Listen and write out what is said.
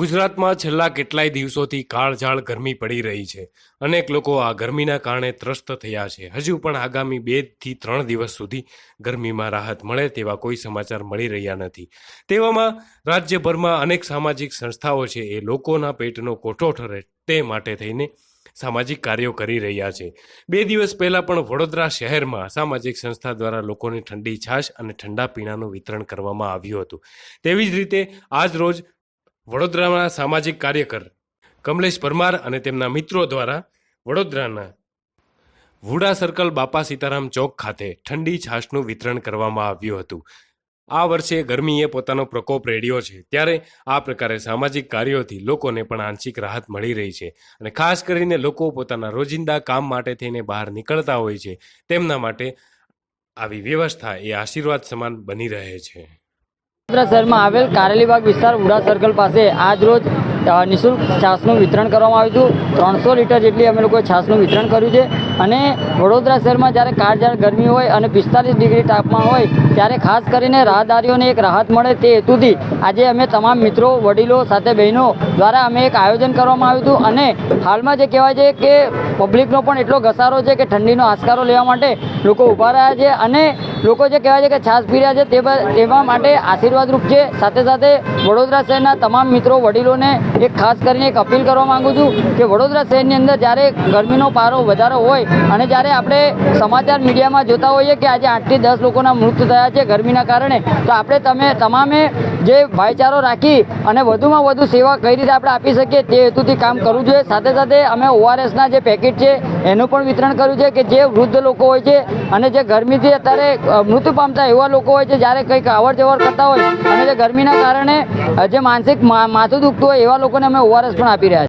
ગુજરાતમાં છેલ્લા કેટલાય દિવસોથી કાળઝાળ ગરમી પડી રહી છે। અનેક લોકો આ ગરમીના કારણે ત્રસ્ત થયા છે। હજુ પણ આગામી 2 થી 3 દિવસ સુધી ગરમીમાં રાહત મળે તેવા કોઈ સમાચાર મળી રહ્યા નથી। તેવામાં રાજ્યભરમાં અનેક સામાજિક સંસ્થાઓ છે એ લોકોના પેટનો કોઠો ઠરે તે માટે થઈને સામાજિક કાર્યો કરી રહ્યા છે। 2 દિવસ પહેલા પણ વડોદરા શહેરમાં સામાજિક સંસ્થા દ્વારા લોકોને ઠંડી છાશ અને ઠંડા પીણાનું વિતરણ કરવામાં આવ્યું હતું। તેવી જ રીતે આજ રોજ વડોદરાના સામાજિક કાર્યકર કમલેશ પરમાર અને તેમના મિત્રો દ્વારા વડોદરાના વુડા સર્કલ બાપા સીતારામ ચોક ખાતે ઠંડી છાશનું વિતરણ કરવામાં આવ્યું હતું। આ વર્ષે ગરમીએ પોતાનો પ્રકોપ રેડ્યો છે, ત્યારે આ પ્રકારે સામાજિક કાર્યોથી લોકોને પણ આંશિક રાહત મળી રહી છે અને ખાસ કરીને લોકો પોતાના રોજિંદા કામ માટે થઈને બહાર નીકળતા હોય છે, તેમના માટે આવી વ્યવસ્થા એ આશીર્વાદ સમાન બની રહે છે। વડોદરા શહેરમાં આવેલ કારેલીબાગ વિસ્તાર વુડા સર્કલ પાસે આજ રોજ નિઃશુલ્ક છાશનું વિતરણ કરવામાં આવ્યું હતું। 300 લીટર જેટલી અમે લોકોએ છાશનું વિતરણ કર્યું છે અને વડોદરા શહેરમાં જ્યારે કાળઝાળ ગરમી હોય અને 45 ડિગ્રી તાપમાન હોય ત્યારે ખાસ કરીને રાહદારીઓને એક રાહત મળે તે હેતુથી આજે અમે તમામ મિત્રો, વડીલો સાથે બહેનો દ્વારા અમે એક આયોજન કરવામાં આવ્યું હતું અને હાલમાં જે કહેવાય છે કે પબ્લિકનો પણ એટલો ઘસારો છે કે ઠંડીનો આસ્કારો લેવા માટે લોકો ઊભા રહ્યા છે અને લોકો જે કહેવાય છે કે છાશ પી રહ્યા છે તેવા માટે આશીર્વાદરૂપ છે। સાથે સાથે વડોદરા શહેરના તમામ મિત્રો, વડીલોને એક ખાસ કરીને એક અપીલ કરવા માંગુ છું કે વડોદરા શહેરની અંદર જ્યારે ગરમીનો પારો વધારે હોય અને જ્યારે આપણે સમાચાર મીડિયામાં જોતા હોઈએ કે આજે 8 થી 10 લોકોના મૃત્યુ થયા છે ગરમીના કારણે, તો આપણે તમામે જે ભાઈચારો રાખી અને વધુમાં વધુ સેવા કઈ રીતે આપણે આપી શકીએ તે હેતુથી કામ કરવું જોઈએ। સાથે સાથે અમે ORSના જે પેકેટ છે એનું પણ વિતરણ કર્યું છે કે જે વૃદ્ધ લોકો હોય છે અને જે ગરમીથી અત્યારે મૃત્યુ પામતા એવા લોકો હોય છે, જ્યારે કંઈક અવર જવર કરતા હોય અને જે ગરમીના કારણે જે માનસિક માથું દુખતું હોય એવા લોકોને અમે ORS પણ આપી રહ્યા છીએ।